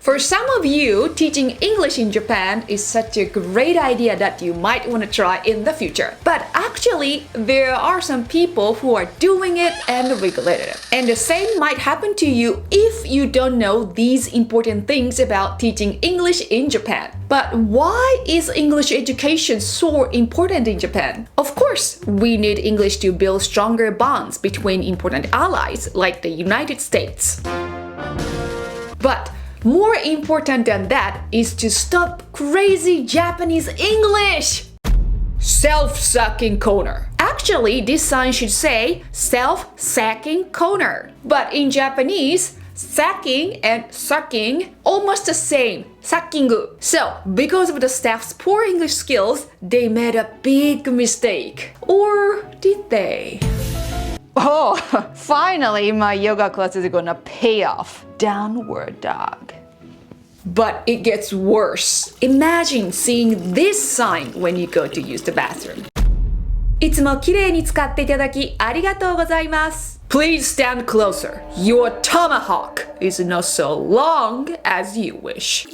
For some of you, teaching English in Japan is such a great idea that you might want to try in the future. But actually, there are some people who are doing it and regulated it. And the same might happen to you if you don't know these important things about teaching English in Japan. But why is English education so important in Japan? Of course, we need English to build stronger bonds between important allies like the United States. But more important than that is to stop crazy Japanese English! Self-sucking corner. Actually, this sign should say self-sacking corner. But in Japanese, sacking and sucking almost the same. Sacking. So, because of the staff's poor English skills, they made a big mistake. Or did they? Oh, finally my yoga class is gonna pay off. Downward dog. But it gets worse. Imagine seeing this sign when you go to use the bathroom. いつも綺麗に使っていただきありがとうございます。Please stand closer. Your tomahawk is not so long as you wish.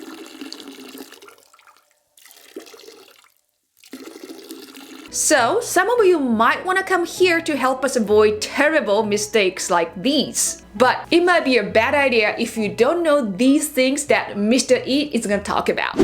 So, some of you might want to come here to help us avoid terrible mistakes like these. But it might be a bad idea if you don't know these things that Mr. E is going to talk about.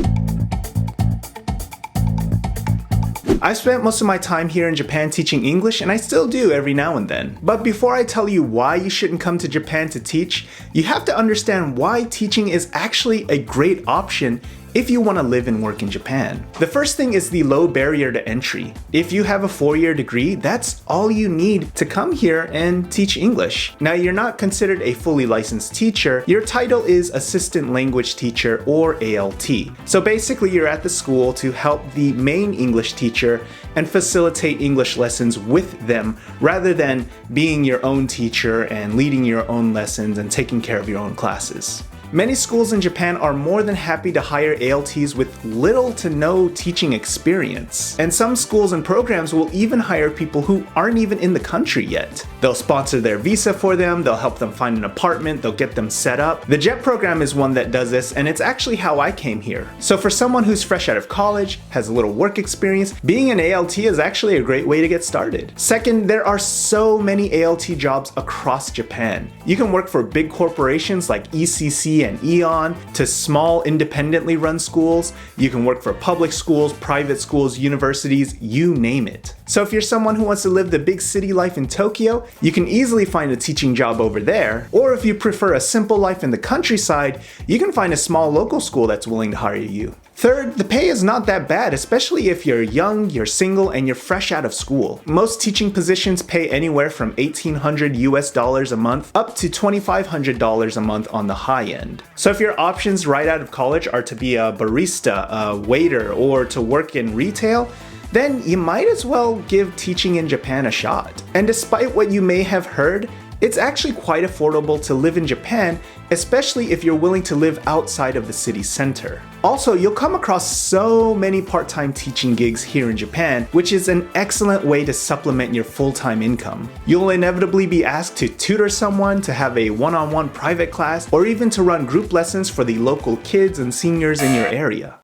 I've spent most of my time here in Japan teaching English, and I still do every now and then. But before I tell you why you shouldn't come to Japan to teach, you have to understand why teaching is actually a great option if you want to live and work in Japan. The first thing is the low barrier to entry. If you have a 4-year degree, that's all you need to come here and teach English. Now, you're not considered a fully licensed teacher. Your title is Assistant Language Teacher, or ALT. So basically, you're at the school to help the main English teacher and facilitate English lessons with them, rather than being your own teacher and leading your own lessons and taking care of your own classes. Many schools in Japan are more than happy to hire ALTs with little to no teaching experience. And some schools and programs will even hire people who aren't even in the country yet. They'll sponsor their visa for them, they'll help them find an apartment, they'll get them set up. The JET program is one that does this, and it's actually how I came here. So for someone who's fresh out of college, has a little work experience, being an ALT is actually a great way to get started. Second, there are so many ALT jobs across Japan. You can work for big corporations like ECC and Eon, to small independently run schools. You can work for public schools, private schools, universities, you name it. So if you're someone who wants to live the big city life in Tokyo, you can easily find a teaching job over there. Or if you prefer a simple life in the countryside, you can find a small local school that's willing to hire you. Third, the pay is not that bad, especially if you're young, you're single, and you're fresh out of school. Most teaching positions pay anywhere from $1,800 US a month up to $2,500 a month on the high end. So if your options right out of college are to be a barista, a waiter, or to work in retail, then you might as well give teaching in Japan a shot. And despite what you may have heard, it's actually quite affordable to live in Japan, especially if you're willing to live outside of the city center. Also, you'll come across so many part-time teaching gigs here in Japan, which is an excellent way to supplement your full-time income. You'll inevitably be asked to tutor someone, to have a one-on-one private class, or even to run group lessons for the local kids and seniors in your area.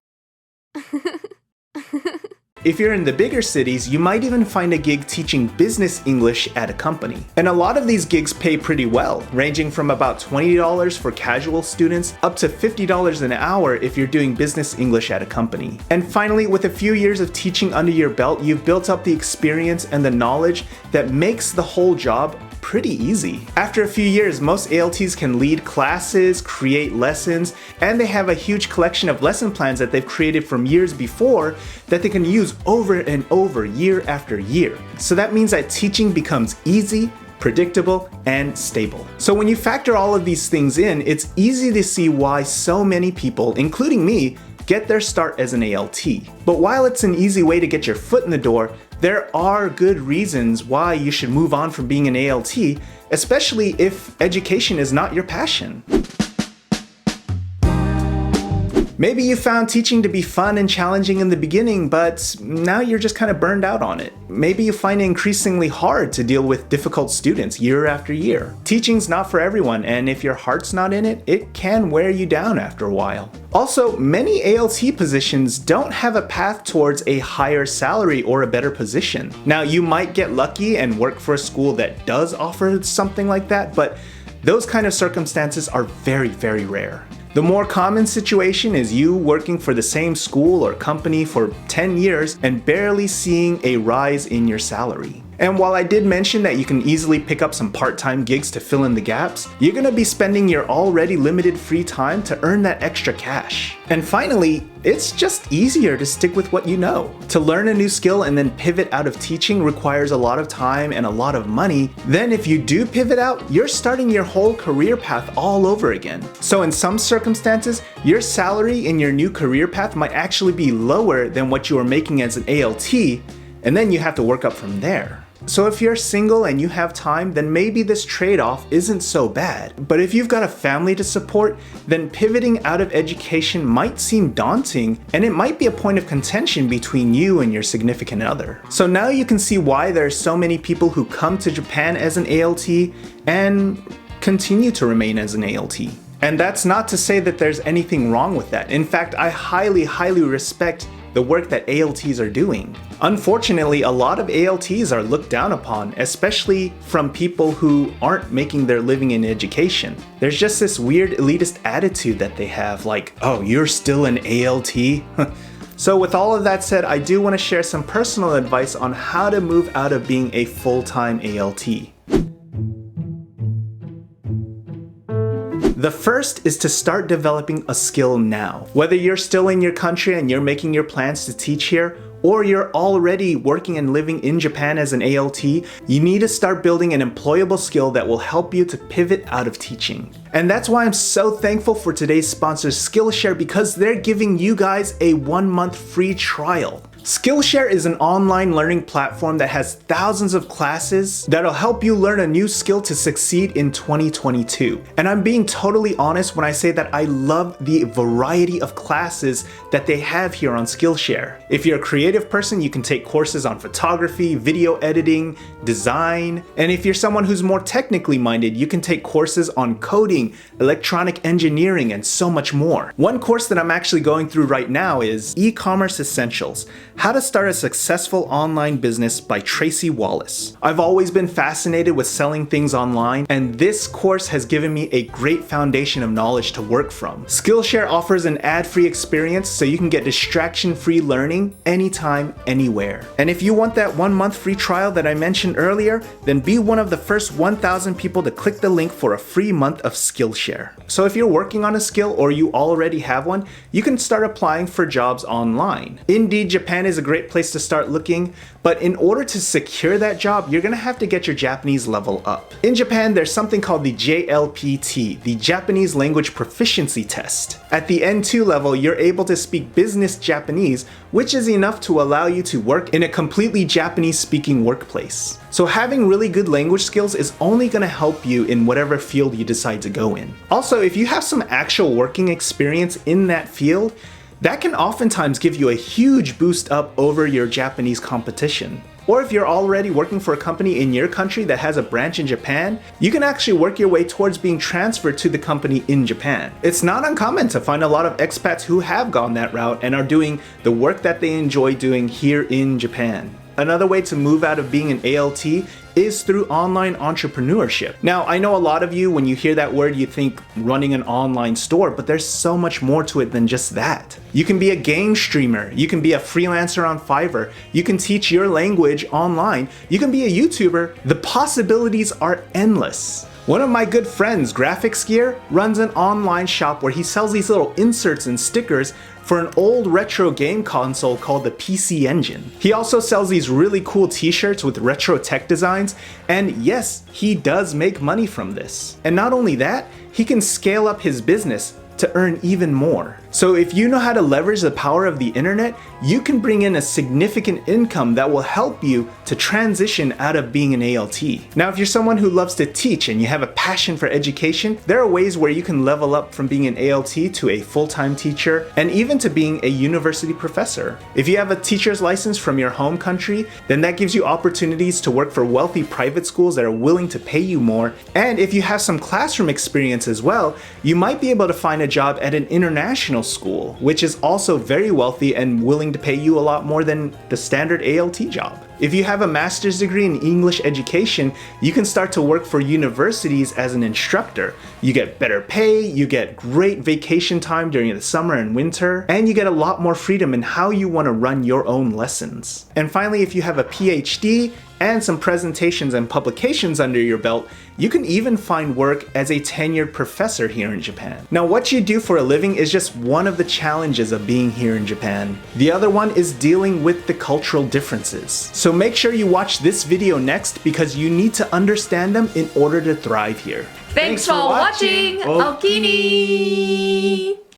If you're in the bigger cities, you might even find a gig teaching business English at a company. And a lot of these gigs pay pretty well, ranging from about $20 for casual students up to $50 an hour if you're doing business English at a company. And finally, with a few years of teaching under your belt, you've built up the experience and the knowledge that makes the whole job pretty easy. After a few years, most ALTs can lead classes, create lessons, and they have a huge collection of lesson plans that they've created from years before that they can use over and over, year after year. So that means that teaching becomes easy, predictable, and stable. So when you factor all of these things in, it's easy to see why so many people, including me, get their start as an ALT. But while it's an easy way to get your foot in the door, there are good reasons why you should move on from being an ALT, especially if education is not your passion. Maybe you found teaching to be fun and challenging in the beginning, but now you're just kind of burned out on it. Maybe you find it increasingly hard to deal with difficult students year after year. Teaching's not for everyone, and if your heart's not in it, it can wear you down after a while. Also, many ALT positions don't have a path towards a higher salary or a better position. Now, you might get lucky and work for a school that does offer something like that, but those kind of circumstances are very, very rare. The more common situation is you working for the same school or company for 10 years and barely seeing a rise in your salary. And while I did mention that you can easily pick up some part-time gigs to fill in the gaps, you're gonna be spending your already limited free time to earn that extra cash. And finally, it's just easier to stick with what you know. To learn a new skill and then pivot out of teaching requires a lot of time and a lot of money. Then if you do pivot out, you're starting your whole career path all over again. So in some circumstances, your salary in your new career path might actually be lower than what you were making as an ALT, and then you have to work up from there. So if you're single and you have time, then maybe this trade-off isn't so bad. But if you've got a family to support, then pivoting out of education might seem daunting, and it might be a point of contention between you and your significant other. So now you can see why there are so many people who come to Japan as an ALT and continue to remain as an ALT. And that's not to say that there's anything wrong with that. In fact, I highly, highly respect the work that ALTs are doing. Unfortunately, a lot of ALTs are looked down upon, especially from people who aren't making their living in education. There's just this weird elitist attitude that they have, like, oh, you're still an ALT? So with all of that said, I do want to share some personal advice on how to move out of being a full-time ALT. The first is to start developing a skill now. Whether you're still in your country and you're making your plans to teach here, or you're already working and living in Japan as an ALT, you need to start building an employable skill that will help you to pivot out of teaching. And that's why I'm so thankful for today's sponsor, Skillshare, because they're giving you guys a 1-month free trial. Skillshare is an online learning platform that has thousands of classes that'll help you learn a new skill to succeed in 2022. And I'm being totally honest when I say that I love the variety of classes that they have here on Skillshare. If you're a creative person, you can take courses on photography, video editing, design. And if you're someone who's more technically minded, you can take courses on coding, electronic engineering, and so much more. One course that I'm actually going through right now is E-commerce Essentials: How to Start a Successful Online Business by Tracy Wallace. I've always been fascinated with selling things online, and this course has given me a great foundation of knowledge to work from. Skillshare offers an ad-free experience so you can get distraction-free learning anytime, anywhere. And if you want that 1-month free trial that I mentioned earlier, then be one of the first 1,000 people to click the link for a free month of Skillshare. So if you're working on a skill or you already have one, you can start applying for jobs online. Indeed Japan is a great place to start looking, but in order to secure that job, you're gonna have to get your Japanese level up. In Japan, there's something called the JLPT, the Japanese Language Proficiency Test. At the N2 level, you're able to speak business Japanese, which is enough to allow you to work in a completely Japanese-speaking workplace. So having really good language skills is only gonna help you in whatever field you decide to go in. Also, if you have some actual working experience in that field, that can oftentimes give you a huge boost up over your Japanese competition. Or if you're already working for a company in your country that has a branch in Japan, you can actually work your way towards being transferred to the company in Japan. It's not uncommon to find a lot of expats who have gone that route and are doing the work that they enjoy doing here in Japan. Another way to move out of being an ALT is through online entrepreneurship. Now, I know a lot of you, when you hear that word, you think running an online store, but there's so much more to it than just that. You can be a game streamer, you can be a freelancer on Fiverr, you can teach your language online, you can be a YouTuber. The possibilities are endless. One of my good friends, Graphics Gear, runs an online shop where he sells these little inserts and stickers for an old retro game console called the PC Engine. He also sells these really cool t-shirts with retro tech designs, and yes, he does make money from this. And not only that, he can scale up his business to earn even more. So if you know how to leverage the power of the internet, you can bring in a significant income that will help you to transition out of being an ALT. Now, if you're someone who loves to teach and you have a passion for education, there are ways where you can level up from being an ALT to a full-time teacher and even to being a university professor. If you have a teacher's license from your home country, then that gives you opportunities to work for wealthy private schools that are willing to pay you more. And if you have some classroom experience as well, you might be able to find a job at an international school, which is also very wealthy and willing to pay you a lot more than the standard ALT job. If you have a master's degree in English education, you can start to work for universities as an instructor. You get better pay, you get great vacation time during the summer and winter, and you get a lot more freedom in how you want to run your own lessons. And finally, if you have a PhD and some presentations and publications under your belt, you can even find work as a tenured professor here in Japan. Now, what you do for a living is just one of the challenges of being here in Japan. The other one is dealing with the cultural differences. So make sure you watch this video next because you need to understand them in order to thrive here. Thanks for watching. Okini!